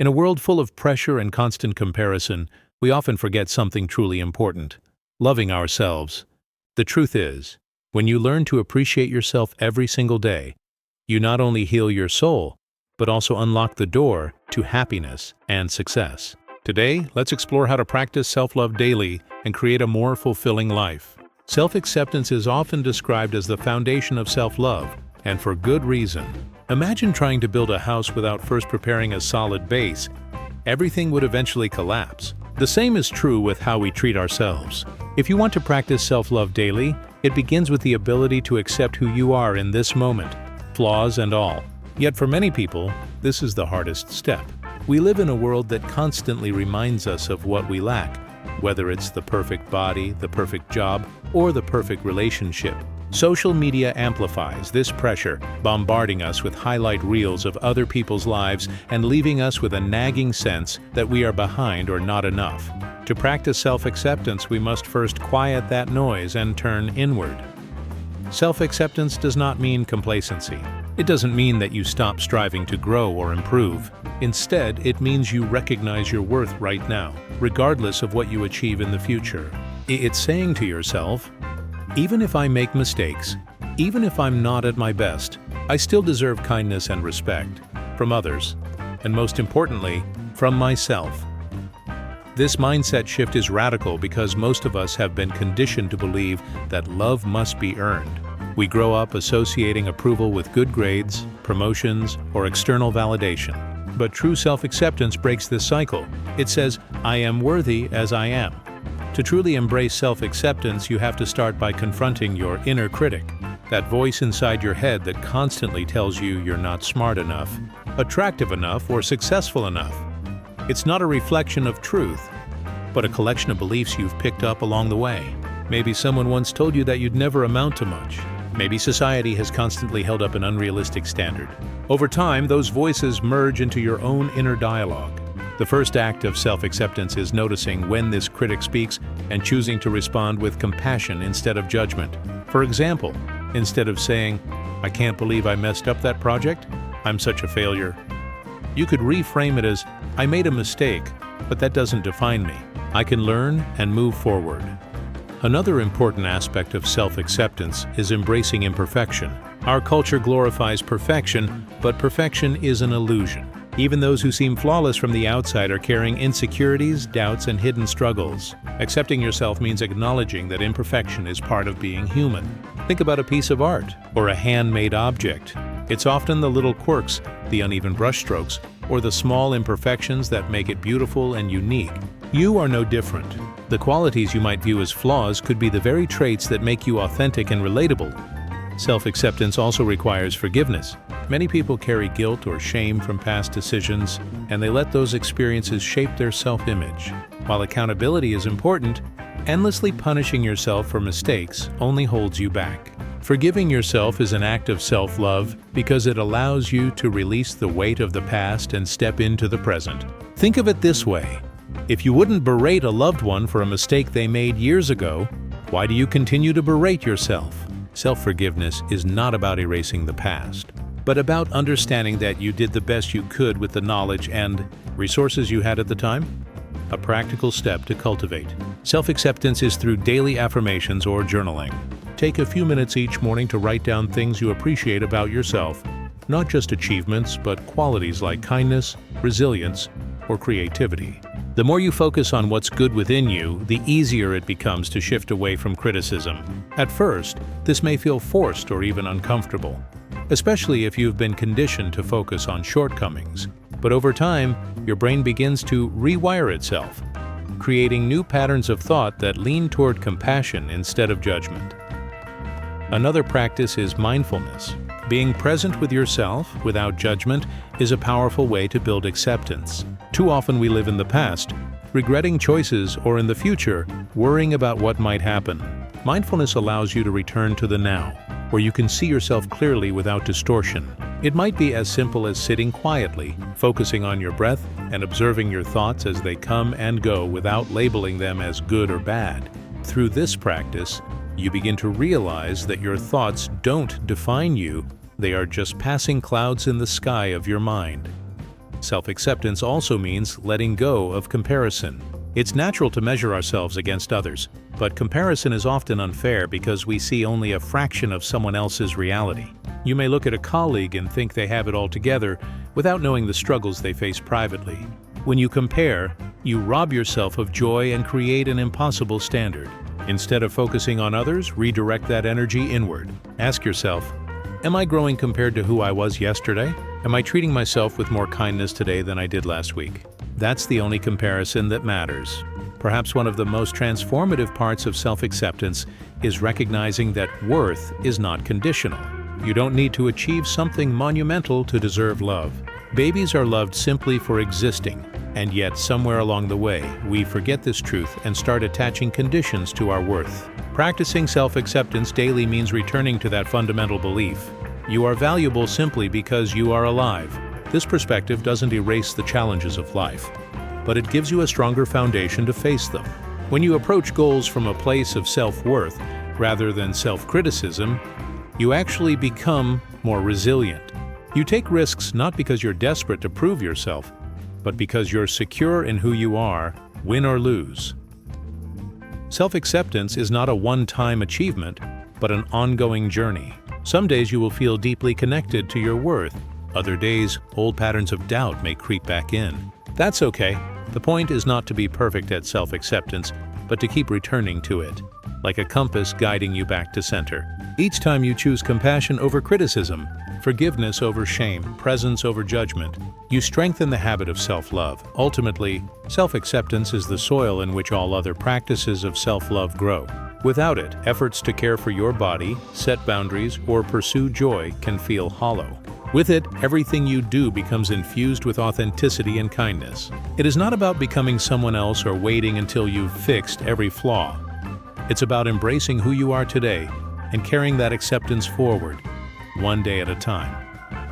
In a world full of pressure and constant comparison, we often forget something truly important: loving ourselves. The truth is, when you learn to appreciate yourself every single day, you not only heal your soul, but also unlock the door to happiness and success. Today, let's explore how to practice self-love daily and create a more fulfilling life. Self-acceptance is often described as the foundation of self-love, and for good reason. Imagine trying to build a house without first preparing a solid base. Everything would eventually collapse. The same is true with how we treat ourselves. If you want to practice self-love daily, it begins with the ability to accept who you are in this moment, flaws and all. Yet for many people, this is the hardest step. We live in a world that constantly reminds us of what we lack, whether it's the perfect body, the perfect job, or the perfect relationship. Social media amplifies this pressure, bombarding us with highlight reels of other people's lives and leaving us with a nagging sense that we are behind or not enough. To practice self-acceptance, we must first quiet that noise and turn inward. Self-acceptance does not mean complacency. It doesn't mean that you stop striving to grow or improve. Instead, it means you recognize your worth right now, regardless of what you achieve in the future. It's saying to yourself, even if I make mistakes, even if I'm not at my best, I still deserve kindness and respect from others, and most importantly, from myself. This mindset shift is radical because most of us have been conditioned to believe that love must be earned. We grow up associating approval with good grades, promotions, or external validation. But true self-acceptance breaks this cycle. It says, I am worthy as I am. To truly embrace self-acceptance, you have to start by confronting your inner critic, that voice inside your head that constantly tells you you're not smart enough, attractive enough, or successful enough. It's not a reflection of truth, but a collection of beliefs you've picked up along the way. Maybe someone once told you that you'd never amount to much. Maybe society has constantly held up an unrealistic standard. Over time, those voices merge into your own inner dialogue. The first act of self-acceptance is noticing when this critic speaks and choosing to respond with compassion instead of judgment. For example, instead of saying, I can't believe I messed up that project, I'm such a failure, you could reframe it as, I made a mistake, but that doesn't define me. I can learn and move forward. Another important aspect of self-acceptance is embracing imperfection. Our culture glorifies perfection, but perfection is an illusion. Even those who seem flawless from the outside are carrying insecurities, doubts, and hidden struggles. Accepting yourself means acknowledging that imperfection is part of being human. Think about a piece of art or a handmade object. It's often the little quirks, the uneven brushstrokes, or the small imperfections that make it beautiful and unique. You are no different. The qualities you might view as flaws could be the very traits that make you authentic and relatable. Self-acceptance also requires forgiveness. Many people carry guilt or shame from past decisions, and they let those experiences shape their self-image. While accountability is important, endlessly punishing yourself for mistakes only holds you back. Forgiving yourself is an act of self-love because it allows you to release the weight of the past and step into the present. Think of it this way. If you wouldn't berate a loved one for a mistake they made years ago, why do you continue to berate yourself? Self-forgiveness is not about erasing the past, but about understanding that you did the best you could with the knowledge and resources you had at the time. A practical step to cultivate self-acceptance is through daily affirmations or journaling. Take a few minutes each morning to write down things you appreciate about yourself, not just achievements, but qualities like kindness, resilience, or creativity. The more you focus on what's good within you, the easier it becomes to shift away from criticism. At first, this may feel forced or even uncomfortable, especially if you've been conditioned to focus on shortcomings. But over time, your brain begins to rewire itself, creating new patterns of thought that lean toward compassion instead of judgment. Another practice is mindfulness. Being present with yourself without judgment is a powerful way to build acceptance. Too often we live in the past, regretting choices, or in the future, worrying about what might happen. Mindfulness allows you to return to the now, where you can see yourself clearly without distortion. It might be as simple as sitting quietly, focusing on your breath, and observing your thoughts as they come and go without labeling them as good or bad. Through this practice, you begin to realize that your thoughts don't define you, they are just passing clouds in the sky of your mind. Self-acceptance also means letting go of comparison. It's natural to measure ourselves against others, but comparison is often unfair because we see only a fraction of someone else's reality. You may look at a colleague and think they have it all together without knowing the struggles they face privately. When you compare, you rob yourself of joy and create an impossible standard. Instead of focusing on others, redirect that energy inward. Ask yourself, am I growing compared to who I was yesterday? Am I treating myself with more kindness today than I did last week? That's the only comparison that matters. Perhaps one of the most transformative parts of self-acceptance is recognizing that worth is not conditional. You don't need to achieve something monumental to deserve love. Babies are loved simply for existing, and yet somewhere along the way, we forget this truth and start attaching conditions to our worth. Practicing self-acceptance daily means returning to that fundamental belief. You are valuable simply because you are alive. This perspective doesn't erase the challenges of life, but it gives you a stronger foundation to face them. When you approach goals from a place of self-worth rather than self-criticism, you actually become more resilient. You take risks not because you're desperate to prove yourself, but because you're secure in who you are, win or lose. Self-acceptance is not a one-time achievement, but an ongoing journey. Some days you will feel deeply connected to your worth. Other days, old patterns of doubt may creep back in. That's okay. The point is not to be perfect at self-acceptance, but to keep returning to it, like a compass guiding you back to center. Each time you choose compassion over criticism, forgiveness over shame, presence over judgment, you strengthen the habit of self-love. Ultimately, self-acceptance is the soil in which all other practices of self-love grow. Without it, efforts to care for your body, set boundaries, or pursue joy can feel hollow. With it, everything you do becomes infused with authenticity and kindness. It is not about becoming someone else or waiting until you've fixed every flaw. It's about embracing who you are today and carrying that acceptance forward, one day at a time.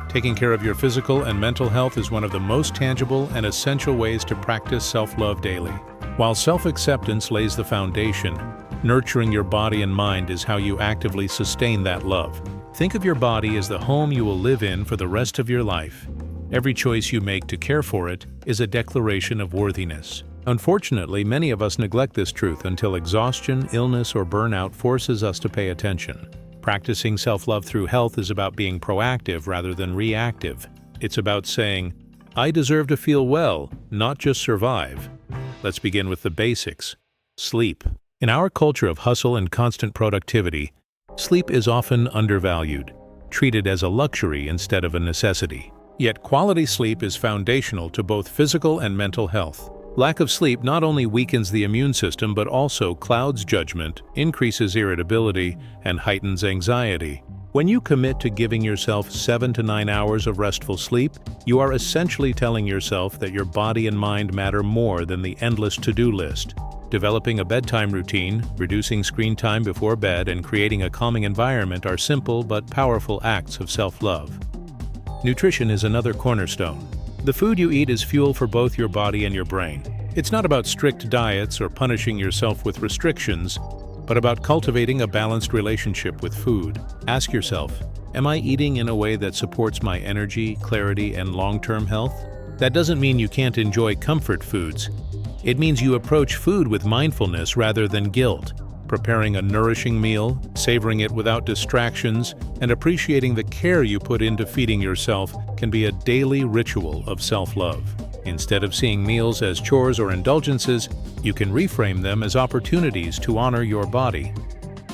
Taking care of your physical and mental health is one of the most tangible and essential ways to practice self-love daily. While self-acceptance lays the foundation, nurturing your body and mind is how you actively sustain that love. Think of your body as the home you will live in for the rest of your life. Every choice you make to care for it is a declaration of worthiness. Unfortunately, many of us neglect this truth until exhaustion, illness, or burnout forces us to pay attention. Practicing self-love through health is about being proactive rather than reactive. It's about saying, I deserve to feel well, not just survive. Let's begin with the basics. Sleep. In our culture of hustle and constant productivity, sleep is often undervalued, treated as a luxury instead of a necessity. Yet quality sleep is foundational to both physical and mental health. Lack of sleep not only weakens the immune system but also clouds judgment, increases irritability, and heightens anxiety. When you commit to giving yourself 7 to 9 hours of restful sleep, you are essentially telling yourself that your body and mind matter more than the endless to-do list. Developing a bedtime routine, reducing screen time before bed, and creating a calming environment are simple but powerful acts of self-love. Nutrition is another cornerstone. The food you eat is fuel for both your body and your brain. It's not about strict diets or punishing yourself with restrictions, but about cultivating a balanced relationship with food. Ask yourself, am I eating in a way that supports my energy, clarity, and long-term health? That doesn't mean you can't enjoy comfort foods. It means you approach food with mindfulness rather than guilt, preparing a nourishing meal, savoring it without distractions, and appreciating the care you put into feeding yourself can be a daily ritual of self-love. Instead of seeing meals as chores or indulgences, you can reframe them as opportunities to honor your body.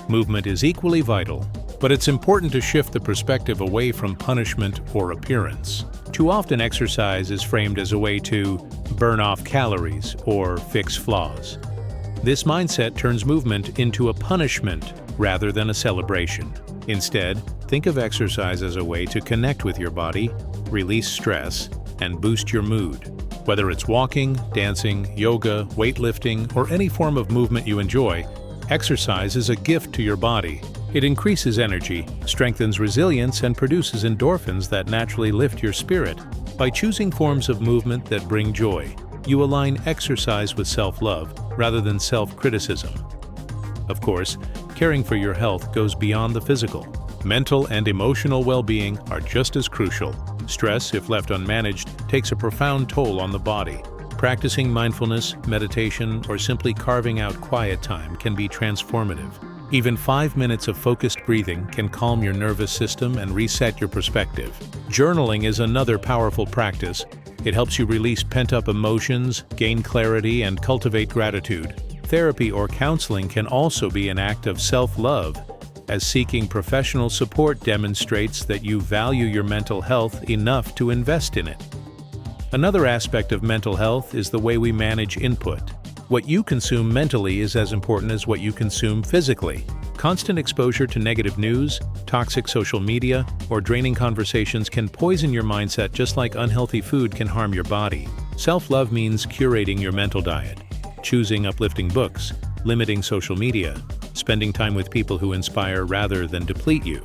Movement is equally vital, but it's important to shift the perspective away from punishment or appearance. Too often exercise is framed as a way to burn off calories or fix flaws. This mindset turns movement into a punishment rather than a celebration. Instead, think of exercise as a way to connect with your body, release stress, and boost your mood. Whether it's walking, dancing, yoga, weightlifting, or any form of movement you enjoy, exercise is a gift to your body. It increases energy, strengthens resilience, and produces endorphins that naturally lift your spirit. By choosing forms of movement that bring joy, you align exercise with self-love rather than self-criticism. Of course, caring for your health goes beyond the physical. Mental and emotional well-being are just as crucial. Stress, if left unmanaged, takes a profound toll on the body. Practicing mindfulness, meditation, or simply carving out quiet time can be transformative. Even 5 minutes of focused breathing can calm your nervous system and reset your perspective. Journaling is another powerful practice. It helps you release pent-up emotions, gain clarity, and cultivate gratitude. Therapy or counseling can also be an act of self-love, as seeking professional support demonstrates that you value your mental health enough to invest in it. Another aspect of mental health is the way we manage input. What you consume mentally is as important as what you consume physically. Constant exposure to negative news, toxic social media, or draining conversations can poison your mindset just like unhealthy food can harm your body. Self-love means curating your mental diet, choosing uplifting books, limiting social media, spending time with people who inspire rather than deplete you,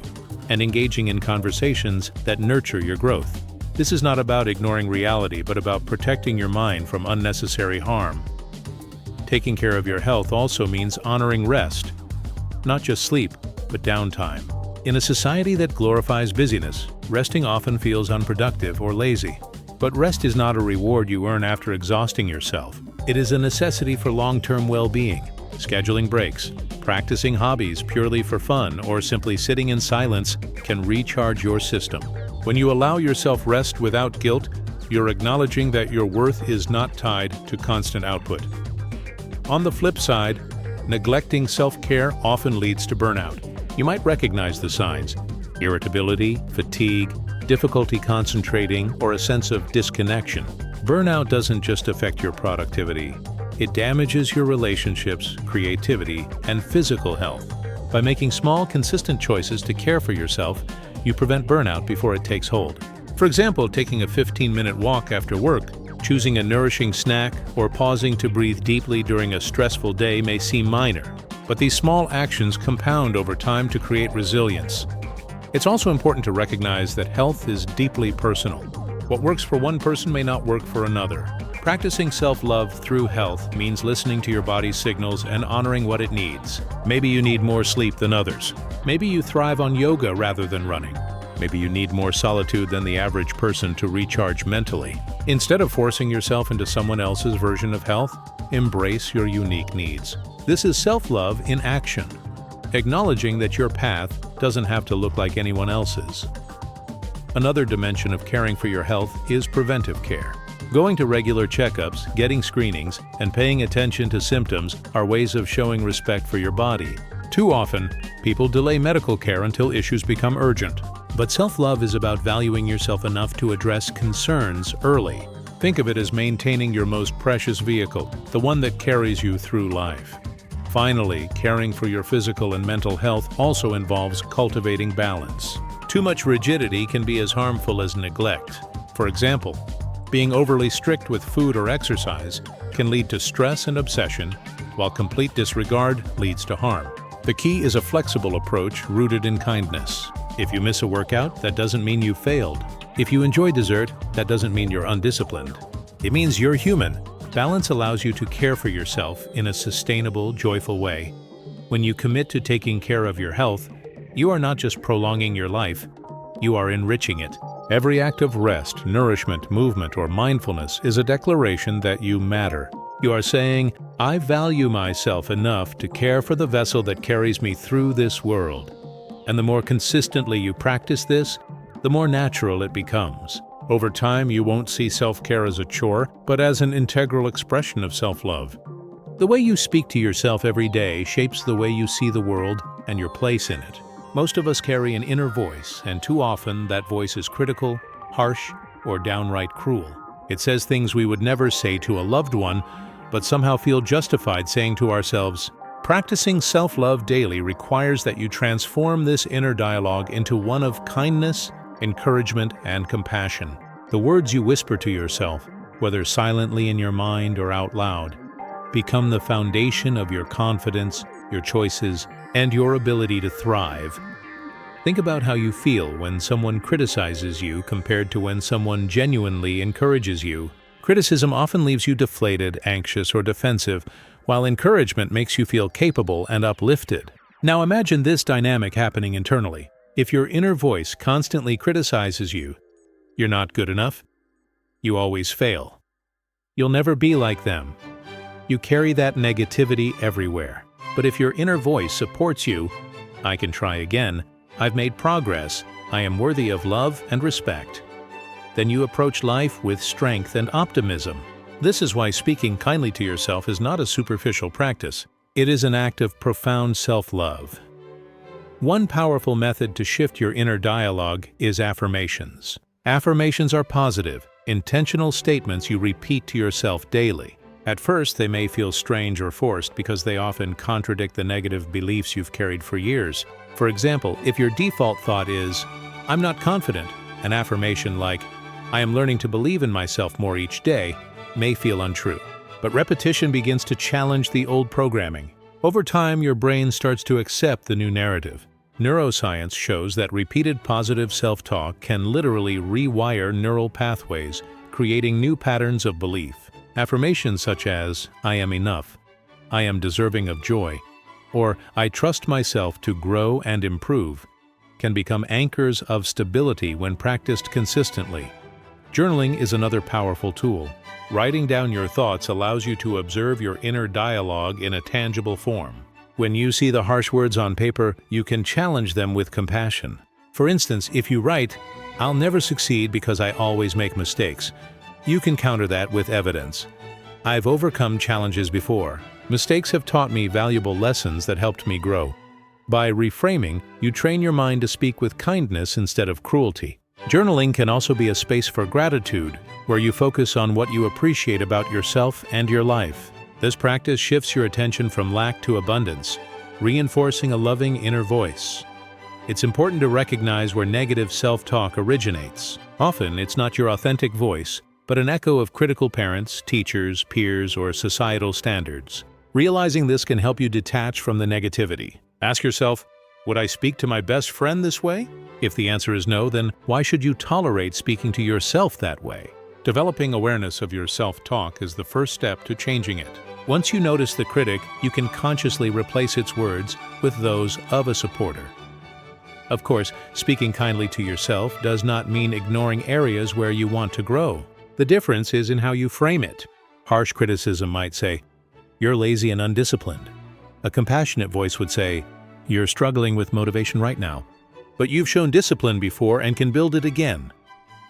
and engaging in conversations that nurture your growth. This is not about ignoring reality, but about protecting your mind from unnecessary harm. Taking care of your health also means honoring rest, not just sleep, but downtime. In a society that glorifies busyness, resting often feels unproductive or lazy. But rest is not a reward you earn after exhausting yourself. It is a necessity for long-term well-being. Scheduling breaks, practicing hobbies purely for fun, or simply sitting in silence can recharge your system. When you allow yourself rest without guilt, you're acknowledging that your worth is not tied to constant output. On the flip side, neglecting self-care often leads to burnout. You might recognize the signs: irritability, fatigue, difficulty concentrating, or a sense of disconnection. Burnout doesn't just affect your productivity. It damages your relationships, creativity, and physical health. By making small, consistent choices to care for yourself, you prevent burnout before it takes hold. For example, taking a 15-minute walk after work, choosing a nourishing snack, or pausing to breathe deeply during a stressful day may seem minor, but these small actions compound over time to create resilience. It's also important to recognize that health is deeply personal. What works for one person may not work for another. Practicing self-love through health means listening to your body's signals and honoring what it needs. Maybe you need more sleep than others. Maybe you thrive on yoga rather than running. Maybe you need more solitude than the average person to recharge mentally. Instead of forcing yourself into someone else's version of health, embrace your unique needs. This is self-love in action, acknowledging that your path doesn't have to look like anyone else's. Another dimension of caring for your health is preventive care. Going to regular checkups, getting screenings, and paying attention to symptoms are ways of showing respect for your body. Too often, people delay medical care until issues become urgent. But self-love is about valuing yourself enough to address concerns early. Think of it as maintaining your most precious vehicle, the one that carries you through life. Finally, caring for your physical and mental health also involves cultivating balance. Too much rigidity can be as harmful as neglect. For example, being overly strict with food or exercise can lead to stress and obsession, while complete disregard leads to harm. The key is a flexible approach rooted in kindness. If you miss a workout, that doesn't mean you failed. If you enjoy dessert, that doesn't mean you're undisciplined. It means you're human. Balance allows you to care for yourself in a sustainable, joyful way. When you commit to taking care of your health, you are not just prolonging your life, you are enriching it. Every act of rest, nourishment, movement, or mindfulness is a declaration that you matter. You are saying, I value myself enough to care for the vessel that carries me through this world. And the more consistently you practice this, the more natural it becomes. Over time, you won't see self-care as a chore, but as an integral expression of self-love. The way you speak to yourself every day shapes the way you see the world and your place in it. Most of us carry an inner voice, and too often that voice is critical, harsh, or downright cruel. It says things we would never say to a loved one, but somehow feel justified saying to ourselves. Practicing self-love daily requires that you transform this inner dialogue into one of kindness, encouragement, and compassion. The words you whisper to yourself, whether silently in your mind or out loud, become the foundation of your confidence, your choices, and your ability to thrive. Think about how you feel when someone criticizes you compared to when someone genuinely encourages you. Criticism often leaves you deflated, anxious, or defensive, while encouragement makes you feel capable and uplifted. Now imagine this dynamic happening internally. If your inner voice constantly criticizes you, You're not good enough. You always fail. You'll never be like them. You carry that negativity everywhere. But if your inner voice supports you, I can try again, I've made progress, I am worthy of love and respect, then you approach life with strength and optimism. This is why speaking kindly to yourself is not a superficial practice. It is an act of profound self-love. One powerful method to shift your inner dialogue is affirmations. Affirmations are positive, intentional statements you repeat to yourself daily. At first, they may feel strange or forced because they often contradict the negative beliefs you've carried for years. For example, if your default thought is, "I'm not confident," an affirmation like, "I am learning to believe in myself more each day," may feel untrue. But repetition begins to challenge the old programming. Over time, your brain starts to accept the new narrative. Neuroscience shows that repeated positive self-talk can literally rewire neural pathways, creating new patterns of belief. Affirmations such as, "I am enough," "I am deserving of joy," or "I trust myself to grow and improve," can become anchors of stability when practiced consistently. Journaling is another powerful tool. Writing down your thoughts allows you to observe your inner dialogue in a tangible form. When you see the harsh words on paper, you can challenge them with compassion. For instance, if you write, "I'll never succeed because I always make mistakes," you can counter that with evidence. "I've overcome challenges before. Mistakes have taught me valuable lessons that helped me grow." By reframing, you train your mind to speak with kindness instead of cruelty. Journaling can also be a space for gratitude, where you focus on what you appreciate about yourself and your life. This practice shifts your attention from lack to abundance, reinforcing a loving inner voice. It's important to recognize where negative self-talk originates. Often, it's not your authentic voice, but an echo of critical parents, teachers, peers, or societal standards. Realizing this can help you detach from the negativity. Ask yourself, would I speak to my best friend this way? If the answer is no, then why should you tolerate speaking to yourself that way? Developing awareness of your self-talk is the first step to changing it. Once you notice the critic, you can consciously replace its words with those of a supporter. Of course, speaking kindly to yourself does not mean ignoring areas where you want to grow. The difference is in how you frame it. Harsh criticism might say, "You're lazy and undisciplined." A compassionate voice would say, "You're struggling with motivation right now, but you've shown discipline before and can build it again."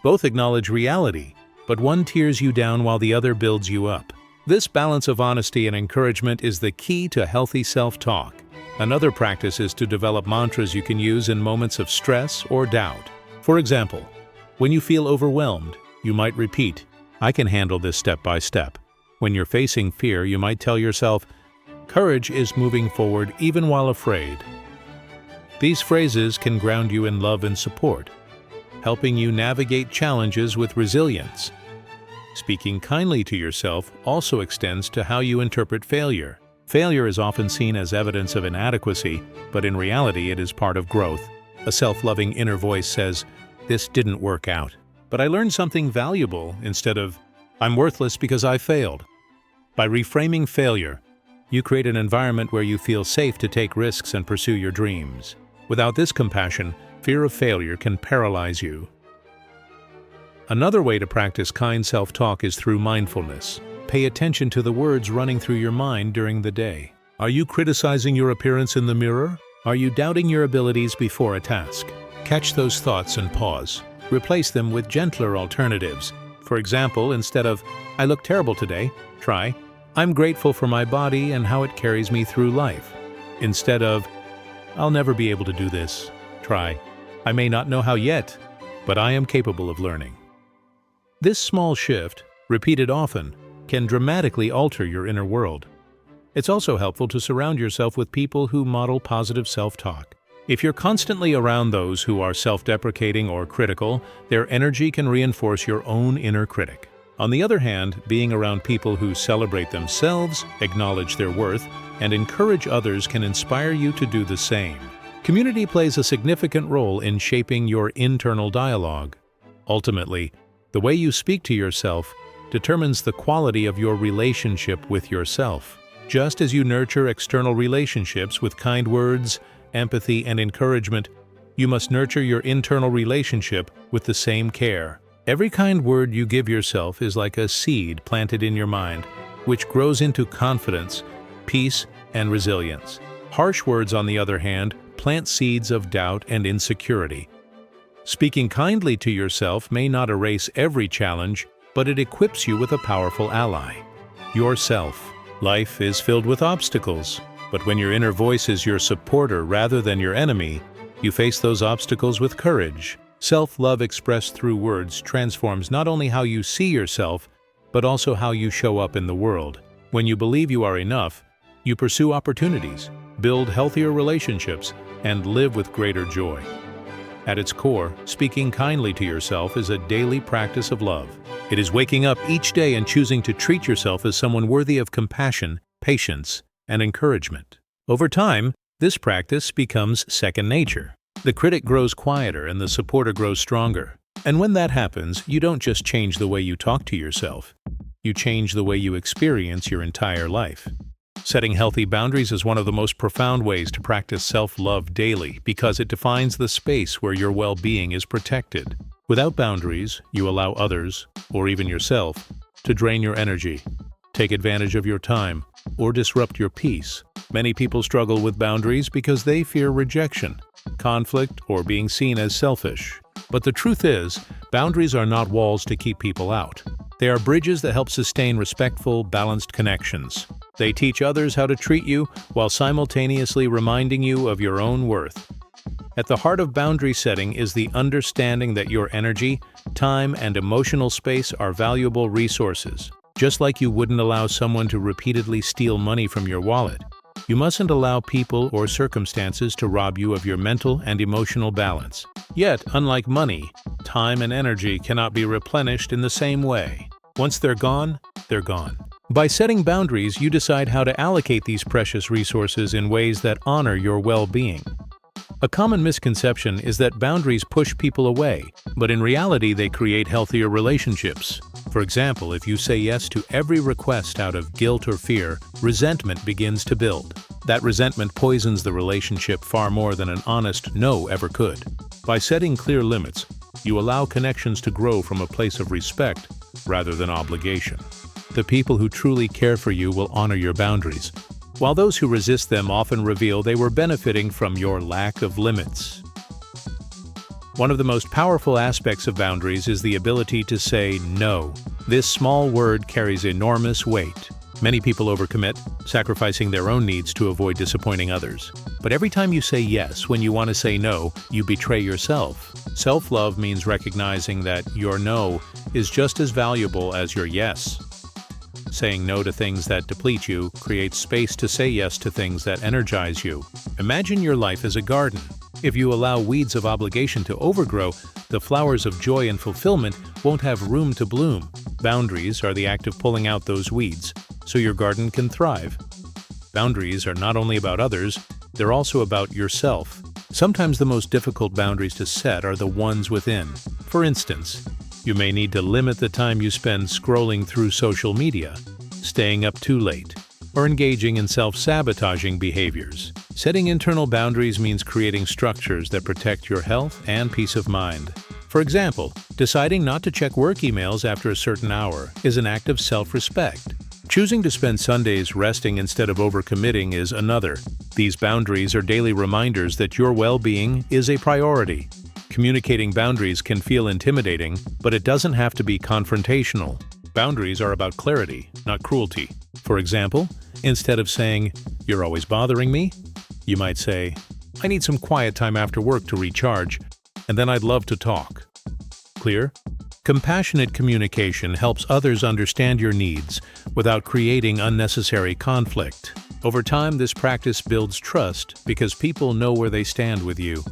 Both acknowledge reality, but one tears you down while the other builds you up. This balance of honesty and encouragement is the key to healthy self-talk. Another practice is to develop mantras you can use in moments of stress or doubt. For example, when you feel overwhelmed, you might repeat, "I can handle this step by step." When you're facing fear, you might tell yourself, "Courage is moving forward even while afraid." These phrases can ground you in love and support, helping you navigate challenges with resilience. Speaking kindly to yourself also extends to how you interpret failure. Failure is often seen as evidence of inadequacy, but in reality it is part of growth. A self-loving inner voice says, "This didn't work out, but I learned something valuable," instead of, "I'm worthless because I failed." By reframing failure, you create an environment where you feel safe to take risks and pursue your dreams. Without this compassion, fear of failure can paralyze you. Another way to practice kind self-talk is through mindfulness. Pay attention to the words running through your mind during the day. Are you criticizing your appearance in the mirror? Are you doubting your abilities before a task? Catch those thoughts and pause. Replace them with gentler alternatives. For example, instead of, "I look terrible today," try, "I'm grateful for my body and how it carries me through life." Instead of, "I'll never be able to do this," try, "I may not know how yet, but I am capable of learning." This small shift, repeated often, can dramatically alter your inner world. It's also helpful to surround yourself with people who model positive self-talk. If you're constantly around those who are self-deprecating or critical, their energy can reinforce your own inner critic. On the other hand, being around people who celebrate themselves, acknowledge their worth, and encourage others can inspire you to do the same. Community plays a significant role in shaping your internal dialogue. Ultimately, the way you speak to yourself determines the quality of your relationship with yourself. Just as you nurture external relationships with kind words, empathy, and encouragement, you must nurture your internal relationship with the same care. Every kind word you give yourself is like a seed planted in your mind, which grows into confidence, peace, and resilience. Harsh words, on the other hand, plant seeds of doubt and insecurity. Speaking kindly to yourself may not erase every challenge, but it equips you with a powerful ally: yourself. Life is filled with obstacles, but when your inner voice is your supporter rather than your enemy, you face those obstacles with courage. Self-love expressed through words transforms not only how you see yourself, but also how you show up in the world. When you believe you are enough, you pursue opportunities, build healthier relationships, and live with greater joy. At its core, speaking kindly to yourself is a daily practice of love. It is waking up each day and choosing to treat yourself as someone worthy of compassion, patience, and encouragement. Over time, this practice becomes second nature. The critic grows quieter and the supporter grows stronger. And when that happens, you don't just change the way you talk to yourself. You change the way you experience your entire life. Setting healthy boundaries is one of the most profound ways to practice self-love daily because it defines the space where your well-being is protected. Without boundaries, you allow others, or even yourself, to drain your energy, take advantage of your time, or disrupt your peace. Many people struggle with boundaries because they fear rejection, conflict, or being seen as selfish. But the truth is, boundaries are not walls to keep people out. They are bridges that help sustain respectful, balanced connections. They teach others how to treat you while simultaneously reminding you of your own worth. At the heart of boundary setting is the understanding that your energy, time, and emotional space are valuable resources. Just like you wouldn't allow someone to repeatedly steal money from your wallet, you mustn't allow people or circumstances to rob you of your mental and emotional balance. Yet, unlike money, time and energy cannot be replenished in the same way. Once they're gone, they're gone. By setting boundaries, you decide how to allocate these precious resources in ways that honor your well-being. A common misconception is that boundaries push people away, but in reality they create healthier relationships. For example, if you say yes to every request out of guilt or fear, resentment begins to build. That resentment poisons the relationship far more than an honest no ever could. By setting clear limits, you allow connections to grow from a place of respect rather than obligation. The people who truly care for you will honor your boundaries, while those who resist them often reveal they were benefiting from your lack of limits. One of the most powerful aspects of boundaries is the ability to say no. This small word carries enormous weight. Many people overcommit, sacrificing their own needs to avoid disappointing others. But every time you say yes when you want to say no, you betray yourself. Self-love means recognizing that your no is just as valuable as your yes. Saying no to things that deplete you creates space to say yes to things that energize you. Imagine your life as a garden. If you allow weeds of obligation to overgrow, the flowers of joy and fulfillment won't have room to bloom. Boundaries are the act of pulling out those weeds, so your garden can thrive. Boundaries are not only about others, they're also about yourself. Sometimes the most difficult boundaries to set are the ones within. For instance, you may need to limit the time you spend scrolling through social media, staying up too late, or engaging in self-sabotaging behaviors. Setting internal boundaries means creating structures that protect your health and peace of mind. For example, deciding not to check work emails after a certain hour is an act of self-respect. Choosing to spend Sundays resting instead of overcommitting is another. These boundaries are daily reminders that your well-being is a priority. Communicating boundaries can feel intimidating, but it doesn't have to be confrontational. Boundaries are about clarity, not cruelty. For example, instead of saying, "You're always bothering me," you might say, "I need some quiet time after work to recharge, and then I'd love to talk." Clear? Compassionate communication helps others understand your needs without creating unnecessary conflict. Over time, this practice builds trust because people know where they stand with you.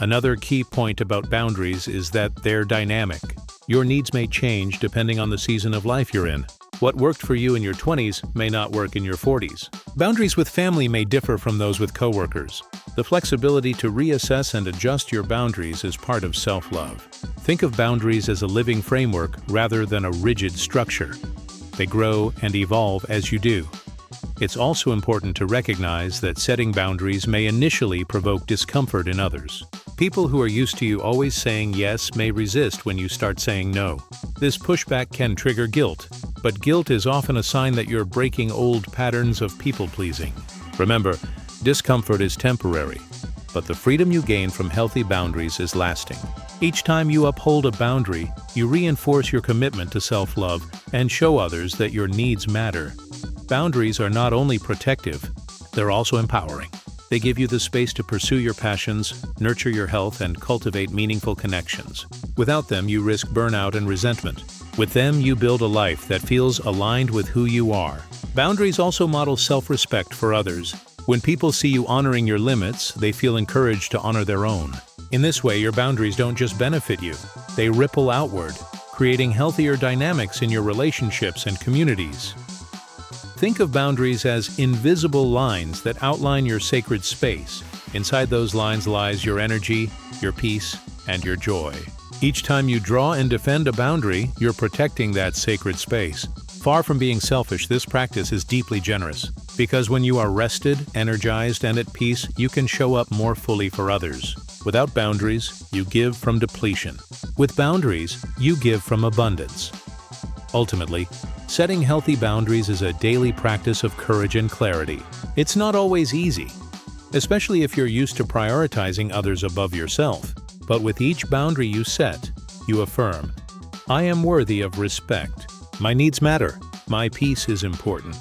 Another key point about boundaries is that they're dynamic. Your needs may change depending on the season of life you're in. What worked for you in your 20s may not work in your 40s. Boundaries with family may differ from those with coworkers. The flexibility to reassess and adjust your boundaries is part of self-love. Think of boundaries as a living framework rather than a rigid structure. They grow and evolve as you do. It's also important to recognize that setting boundaries may initially provoke discomfort in others. People who are used to you always saying yes may resist when you start saying no. This pushback can trigger guilt, but guilt is often a sign that you're breaking old patterns of people-pleasing. Remember, discomfort is temporary, but the freedom you gain from healthy boundaries is lasting. Each time you uphold a boundary, you reinforce your commitment to self-love and show others that your needs matter. Boundaries are not only protective, they're also empowering. They give you the space to pursue your passions, nurture your health, and cultivate meaningful connections. Without them, you risk burnout and resentment. With them, you build a life that feels aligned with who you are. Boundaries also model self-respect for others. When people see you honoring your limits, they feel encouraged to honor their own. In this way, your boundaries don't just benefit you, they ripple outward, creating healthier dynamics in your relationships and communities. Think of boundaries as invisible lines that outline your sacred space. Inside those lines lies your energy, your peace, and your joy. Each time you draw and defend a boundary, you're protecting that sacred space. Far from being selfish, this practice is deeply generous. Because when you are rested, energized, and at peace, you can show up more fully for others. Without boundaries, you give from depletion. With boundaries, you give from abundance. Ultimately, setting healthy boundaries is a daily practice of courage and clarity. It's not always easy, especially if you're used to prioritizing others above yourself. But with each boundary you set, you affirm, I am worthy of respect. My needs matter. My peace is important.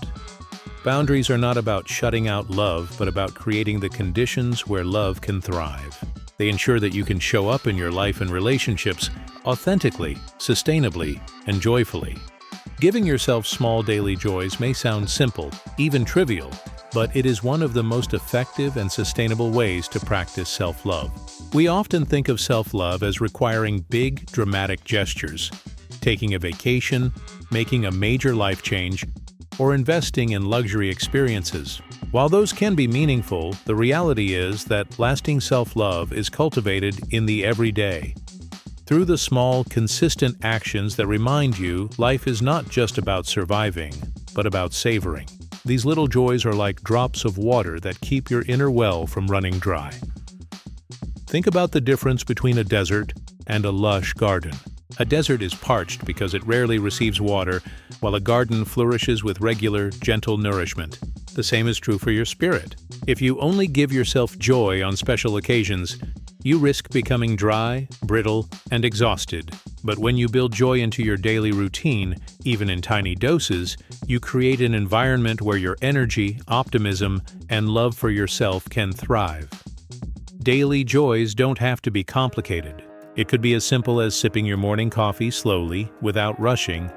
Boundaries are not about shutting out love, but about creating the conditions where love can thrive. They ensure that you can show up in your life and relationships authentically, sustainably, and joyfully. Giving yourself small daily joys may sound simple, even trivial, but it is one of the most effective and sustainable ways to practice self-love. We often think of self-love as requiring big, dramatic gestures, taking a vacation, making a major life change, or investing in luxury experiences. While those can be meaningful, the reality is that lasting self-love is cultivated in the everyday. Through the small, consistent actions that remind you life is not just about surviving, but about savoring. These little joys are like drops of water that keep your inner well from running dry. Think about the difference between a desert and a lush garden. A desert is parched because it rarely receives water, while a garden flourishes with regular, gentle nourishment. The same is true for your spirit. If you only give yourself joy on special occasions, you risk becoming dry, brittle, and exhausted. But when you build joy into your daily routine, even in tiny doses, you create an environment where your energy, optimism, and love for yourself can thrive. Daily joys don't have to be complicated. It could be as simple as sipping your morning coffee slowly, without rushing,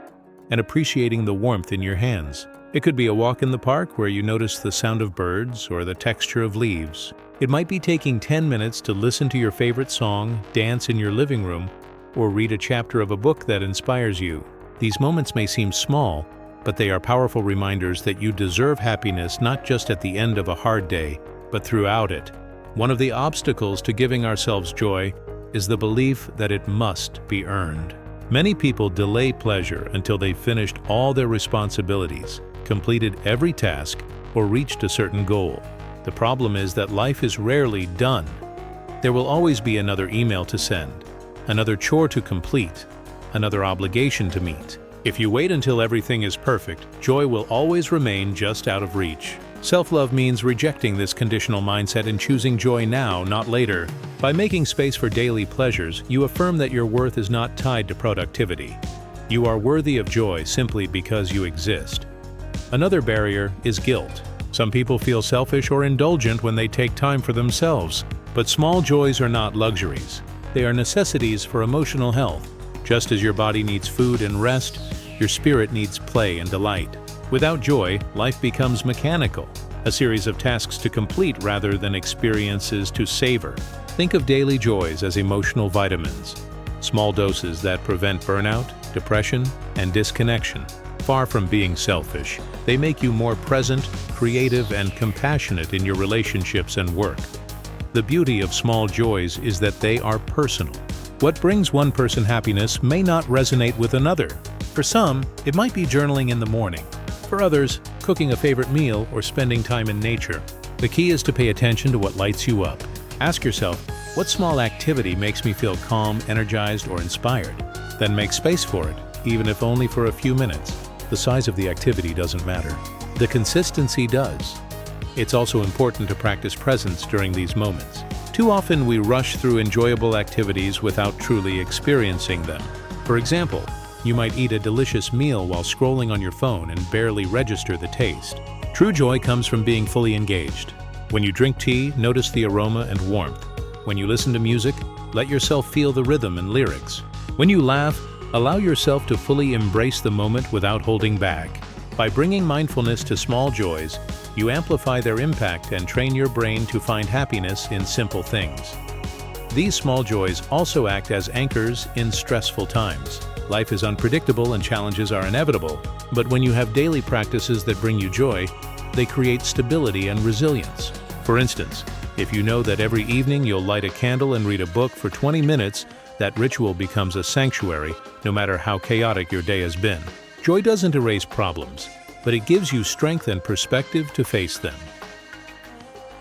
and appreciating the warmth in your hands. It could be a walk in the park where you notice the sound of birds or the texture of leaves. It might be taking 10 minutes to listen to your favorite song, dance in your living room, or read a chapter of a book that inspires you. These moments may seem small, but they are powerful reminders that you deserve happiness not just at the end of a hard day, but throughout it. One of the obstacles to giving ourselves joy is the belief that it must be earned. Many people delay pleasure until they've finished all their responsibilities, completed every task, or reached a certain goal. The problem is that life is rarely done. There will always be another email to send, another chore to complete, another obligation to meet. If you wait until everything is perfect, joy will always remain just out of reach. Self-love means rejecting this conditional mindset and choosing joy now, not later. By making space for daily pleasures, you affirm that your worth is not tied to productivity. You are worthy of joy simply because you exist. Another barrier is guilt. Some people feel selfish or indulgent when they take time for themselves, but small joys are not luxuries. They are necessities for emotional health. Just as your body needs food and rest, your spirit needs play and delight. Without joy, life becomes mechanical, a series of tasks to complete rather than experiences to savor. Think of daily joys as emotional vitamins, small doses that prevent burnout, depression, and disconnection. Far from being selfish, they make you more present, creative, and compassionate in your relationships and work. The beauty of small joys is that they are personal. What brings one person happiness may not resonate with another. For some, it might be journaling in the morning. For others, cooking a favorite meal or spending time in nature. The key is to pay attention to what lights you up. Ask yourself, What small activity makes me feel calm, energized, or inspired? Then make space for it, even if only for a few minutes. The size of the activity doesn't matter. The consistency does. It's also important to practice presence during these moments. Too often we rush through enjoyable activities without truly experiencing them. For example, you might eat a delicious meal while scrolling on your phone and barely register the taste. True joy comes from being fully engaged. When you drink tea, notice the aroma and warmth. When you listen to music, let yourself feel the rhythm and lyrics. When you laugh, allow yourself to fully embrace the moment without holding back. By bringing mindfulness to small joys, you amplify their impact and train your brain to find happiness in simple things. These small joys also act as anchors in stressful times. Life is unpredictable and challenges are inevitable, but when you have daily practices that bring you joy, they create stability and resilience. For instance, if you know that every evening you'll light a candle and read a book for 20 minutes, that ritual becomes a sanctuary, no matter how chaotic your day has been. Joy doesn't erase problems, but it gives you strength and perspective to face them.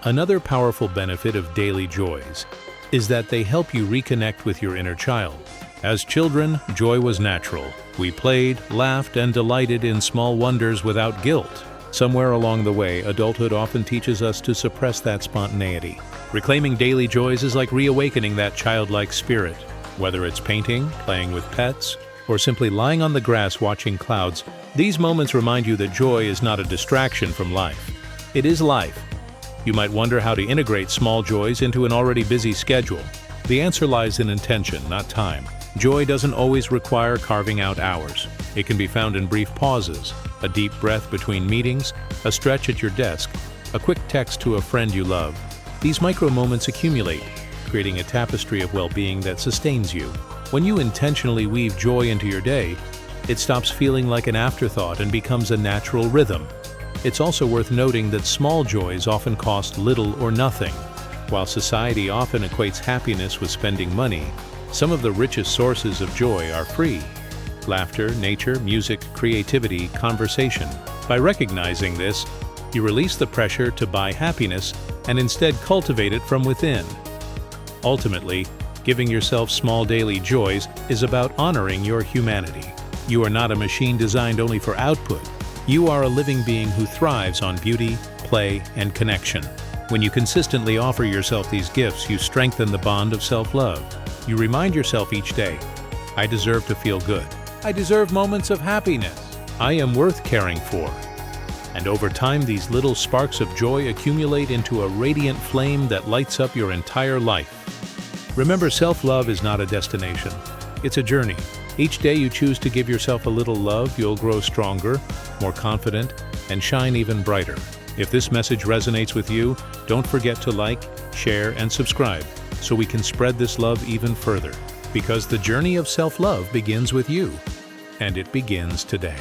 Another powerful benefit of daily joys is that they help you reconnect with your inner child. As children, joy was natural. We played, laughed, and delighted in small wonders without guilt. Somewhere along the way, adulthood often teaches us to suppress that spontaneity. Reclaiming daily joys is like reawakening that childlike spirit. Whether it's painting, playing with pets, or simply lying on the grass watching clouds, these moments remind you that joy is not a distraction from life. It is life. You might wonder how to integrate small joys into an already busy schedule. The answer lies in intention, not time. Joy doesn't always require carving out hours. It can be found in brief pauses, a deep breath between meetings, a stretch at your desk, a quick text to a friend you love. These micro moments accumulate, creating a tapestry of well-being that sustains you. When you intentionally weave joy into your day, it stops feeling like an afterthought and becomes a natural rhythm. It's also worth noting that small joys often cost little or nothing. While society often equates happiness with spending money, some of the richest sources of joy are free. Laughter, nature, music, creativity, conversation. By recognizing this, you release the pressure to buy happiness and instead cultivate it from within. Ultimately, giving yourself small daily joys is about honoring your humanity. You are not a machine designed only for output. You are a living being who thrives on beauty, play, and connection. When you consistently offer yourself these gifts, you strengthen the bond of self-love. You remind yourself each day, I deserve to feel good. I deserve moments of happiness. I am worth caring for. And over time, these little sparks of joy accumulate into a radiant flame that lights up your entire life. Remember, self-love is not a destination. It's a journey. Each day you choose to give yourself a little love, you'll grow stronger, more confident, and shine even brighter. If this message resonates with you, don't forget to like, share, and subscribe so we can spread this love even further. Because the journey of self-love begins with you, and it begins today.